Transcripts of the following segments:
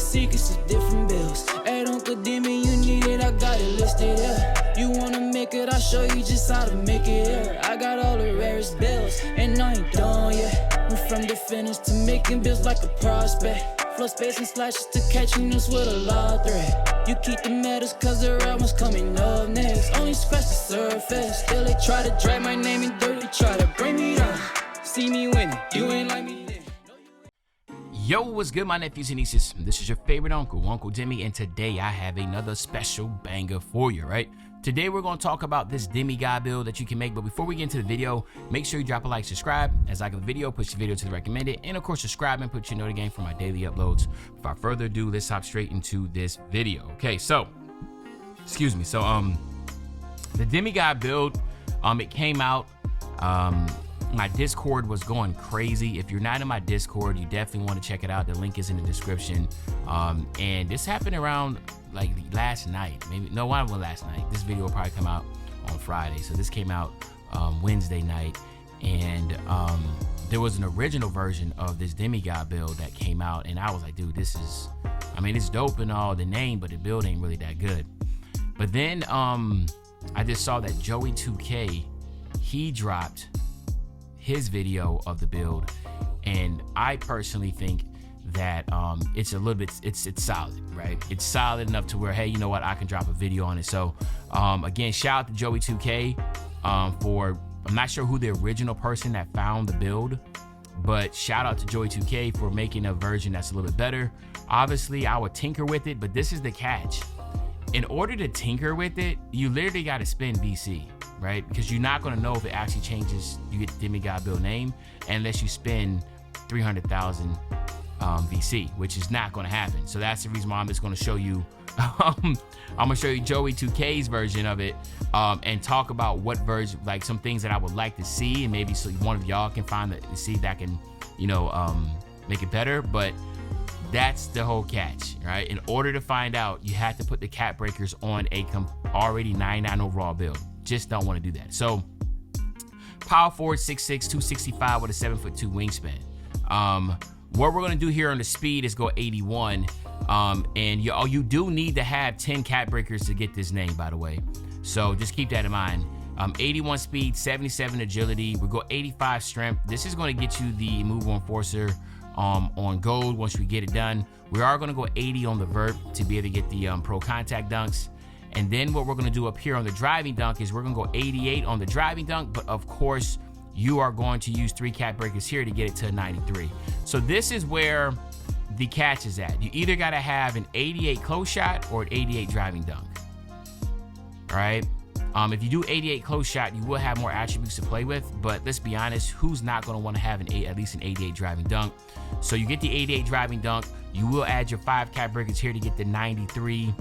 secrets of different bills. Hey, Uncle Demi, you need it, I got it listed here. You wanna make it, I'll show you just how to make it here. I got all the rarest bills, and I ain't done yet. Went from the finish to making bills like a prospect. Flow space and slashes to catching us with a lot of threat. You keep the medals cause the real one's coming up next. Only scratch the surface. Still they try to drag my name in dirt. They try to bring me down. See me winning. You ain't like me then. Yo, what's good, my nephews and nieces? This is your favorite uncle, Uncle Demi, and today I have another special banger for you, right? Today we're going to talk about this Demigod build that you can make, but before we get into the video, make sure you drop a like, subscribe, as I like the video, push the video to the recommended, and of course subscribe and put your notification for my daily uploads. Without further ado, let's hop straight into this video. Okay, so, excuse me, the Demigod build, it came out, my Discord was going crazy. If you're not in my Discord, you definitely want to check it out. The link is in the description. And this happened around like last night. Maybe no, why wasn't last night? This video will probably come out on Friday. So this came out Wednesday night, and there was an original version of this Demigod build that came out, and I was like, dude, this is, I mean, it's dope and all, the name, but the build ain't really that good. But then I just saw that Joey 2K, he dropped his video of the build, and I personally think that it's a little bit, it's solid, right? It's solid enough to where, hey, you know what, I can drop a video on it. So again, shout out to Joey 2K for, I'm not sure who the original person that found the build, but shout out to Joey 2K for making a version that's a little bit better. Obviously I would tinker with it, but this is the catch. In order to tinker with it, you literally got to spend VC, right? Because you're not going to know if it actually changes, you get the Demigod build name, unless you spend 300,000 VC, which is not going to happen. So that's the reason why I'm just going to show you, I'm going to show you Joey 2K's version of it, and talk about what version, like some things that I would like to see, and maybe so one of y'all can find that, see if that can, you know, make it better. But that's the whole catch, right? In order to find out, you have to put the cap breakers on a already 99 overall build. Just don't want to do that. So power forward 6'6", 265 with a 7'2" wingspan. What we're gonna do here on the speed is go 81, and you do need to have 10 cap breakers to get this name, by the way. So just keep that in mind. 81 speed, 77 agility. We go 85 strength. This is going to get you the immovable enforcer on gold once we get it done. We are going to go 80 on the vert to be able to get the pro contact dunks. And then what we're going to do up here on the driving dunk is we're going to go 88 on the driving dunk, but of course you are going to use 3 cap breakers here to get it to a 93. So this is where the catch is at. You either got to have an 88 close shot or an 88 driving dunk. All right. If you do 88 close shot, you will have more attributes to play with, but let's be honest, who's not going to want to have at least an 88 driving dunk? So you get the 88 driving dunk, you will add your 5 cap breakers here to get the 93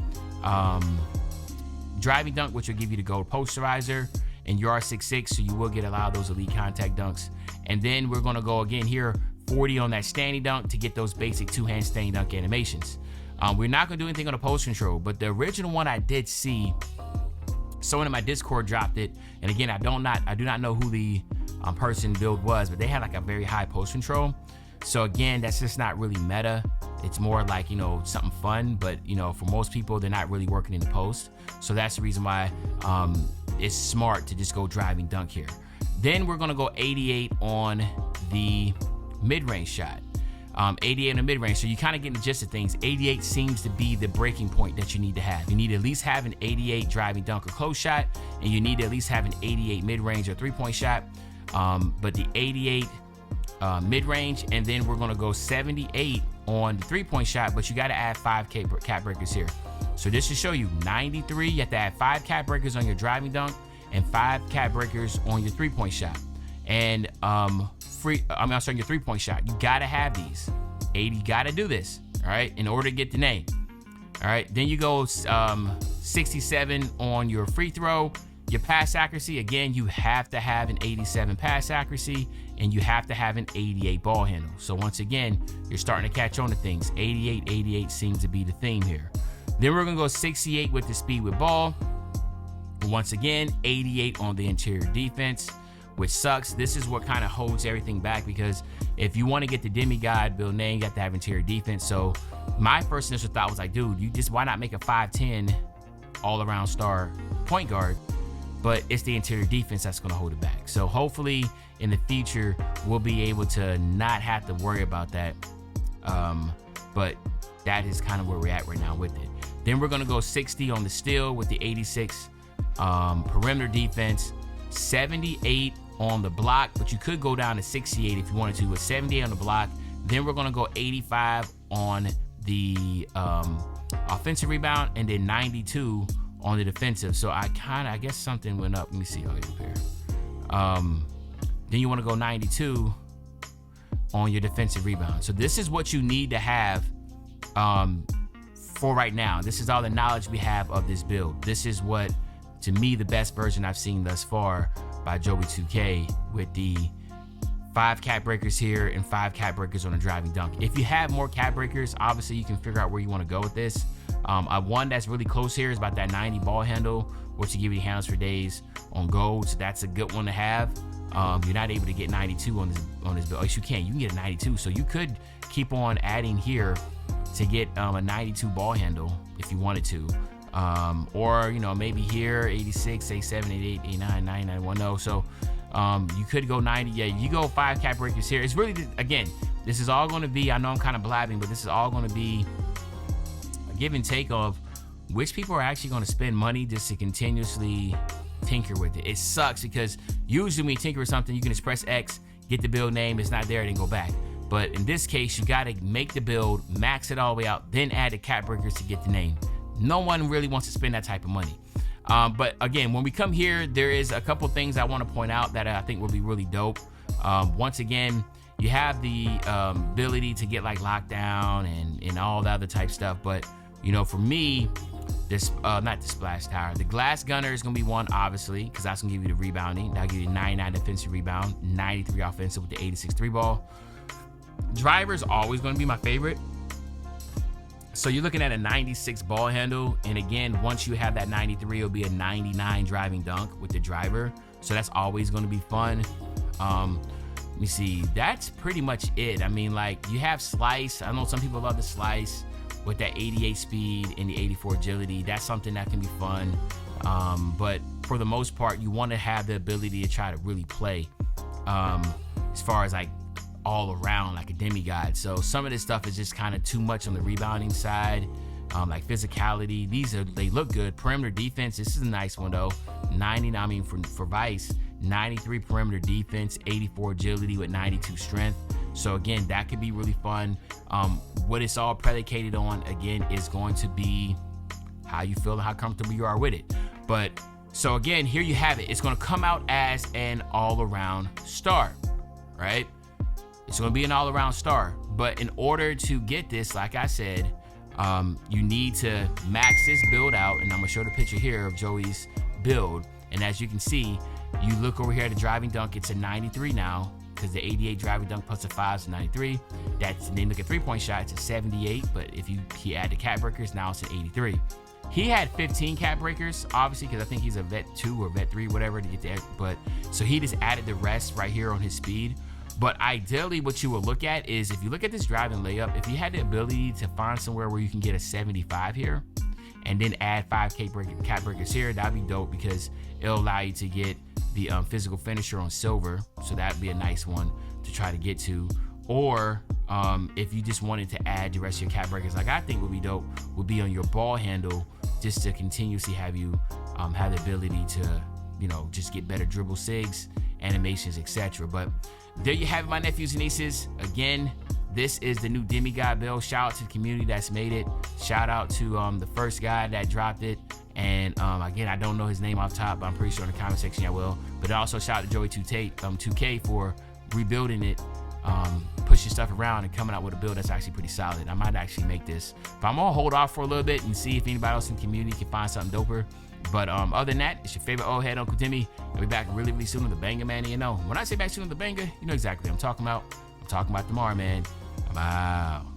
driving dunk, which will give you the gold posterizer, and you are 6'6", so you will get a lot of those elite contact dunks. And then we're going to go again here 40 on that standing dunk to get those basic 2-hand standing dunk animations. We're not going to do anything on the post control, but the original one I did see, someone in my Discord dropped it, and again, I do not know who the person build was, but they had like a very high post control. So again, that's just not really meta. It's more like, you know, something fun, but you know, for most people, they're not really working in the post. So that's the reason why it's smart to just go driving dunk here. Then we're gonna go 88 on the mid-range shot. 88 in the mid-range, so you kind of get the gist of things. 88 seems to be the breaking point that you need to have. You need to at least have an 88 driving dunk or close shot, and you need to at least have an 88 mid-range or 3-point shot. But the 88 mid-range, and then we're gonna go 78 on the 3-point shot, but you gotta add 5 cap breakers here. So this should show you 93, you have to add 5 cap breakers on your driving dunk and 5 cap breakers on your 3-point shot. And your 3-point shot. You gotta have these. 80, you gotta do this, all right, in order to get the name. All right, then you go 67 on your free throw. Your pass accuracy, again, you have to have an 87 pass accuracy, and you have to have an 88 ball handle. So once again, you're starting to catch on to things. 88 seems to be the theme here. Then we're gonna go 68 with the speed with ball. Once again, 88 on the interior defense. which sucks. This is what kind of holds everything back, because if you want to get the Demigod build name, you have to have interior defense. So my first initial thought was like, dude, why not make a 5'10" all-around star point guard? But it's the interior defense that's going to hold it back. So hopefully in the future, we'll be able to not have to worry about that. But that is kind of where we're at right now with it. Then we're going to go 60 on the steal with the 86 perimeter defense, 78 on the block, but you could go down to 68 if you wanted to, with 78 on the block. Then we're going to go 85 on the offensive rebound, and then 92 on the defensive. So I guess something went up. Let me see. Then you want to go 92 on your defensive rebound. So this is what you need to have for right now. This is all the knowledge we have of this build. This is what, to me, the best version I've seen thus far by Joey 2K, with the 5 cap breakers here and 5 cap breakers on a driving dunk. If you have more cap breakers, obviously you can figure out where you want to go with this. One that's really close here is about that 90 ball handle, which will give you handles for days on gold. So that's a good one to have. You're not able to get 92 on this build. Yes, you can. You can get a 92. So you could keep on adding here to get a 92 ball handle if you wanted to. Or, you know, maybe here 86, 87, 88, 89, 90, 91. No. So you could go 90. Yeah, you go 5 cap breakers here. It's really, again, this is all going to be, I know I'm kind of blabbing, but this is all going to be a give and take of which people are actually going to spend money just to continuously tinker with it. It sucks because usually when you tinker with something, you can just press X, get the build name, it's not there, then go back. But in this case, you got to make the build, max it all the way out, then add the cap breakers to get the name. No one really wants to spend that type of money. But again, when we come here, there is a couple things I want to point out that I think will be really dope. Once again, you have the ability to get like lockdown and all the other type stuff. But, you know, for me, this not the splash tower, the glass gunner is going to be one, obviously, because that's going to give you the rebounding. That'll give you 99 defensive rebound, 93 offensive with the 86 3 ball. Driver is always going to be my favorite. So you're looking at a 96 ball handle, and again, once you have that 93, it'll be a 99 driving dunk with the driver. So that's always going to be fun. Let me see. That's pretty much it. I mean, like, you have slice. I know some people love the slice with that 88 speed and the 84 agility. That's something that can be fun. But for the most part, you want to have the ability to try to really play as far as like all around like a demigod. So some of this stuff is just kind of too much on the rebounding side, like physicality. They look good. Perimeter defense, this is a nice one though. 90, I mean for Vice, 93 perimeter defense, 84 agility with 92 strength. So again, that could be really fun. What it's all predicated on, again, is going to be how you feel and how comfortable you are with it. But so again, here you have it. It's going to come out as an all-around star, right? It's going to be an all-around star. But in order to get this, like I said, you need to max this build out. And I'm going to show the picture here of Joey's build. And as you can see, you look over here at the driving dunk, it's a 93 now, because the 88 driving dunk plus a 5 is a 93. Then look at three-point shot, it's a 78. But if he add the cap breakers, now it's an 83. He had 15 cap breakers, obviously, because I think he's a vet 2 or vet 3, whatever, to get there. But so he just added the rest right here on his speed. But ideally, what you will look at is, if you look at this driving layup, if you had the ability to find somewhere where you can get a 75 here and then add 5 cap breakers here, that'd be dope, because it'll allow you to get the physical finisher on silver. So that'd be a nice one to try to get to. Or if you just wanted to add the rest of your cap breakers, like I think would be dope, would be on your ball handle, just to continuously have you have the ability to, you know, just get better dribble sigs, animations, etc. But there you have it, my nephews and nieces. Again, this is the new Demigod build. Shout out to the community that's made it. Shout out to the first guy that dropped it. And again, I don't know his name off top, but I'm pretty sure in the comment section I will. But also shout out to Joey 2K for rebuilding it, pushing stuff around and coming out with a build that's actually pretty solid. I might actually make this, but I'm gonna hold off for a little bit and see if anybody else in the community can find something doper. But other than that, it's your favorite old head, Uncle Timmy. I'll be back really, really soon with the banger, man. You know, when I say back soon with the banger, you know exactly what I'm talking about. I'm talking about tomorrow, man. I'm out.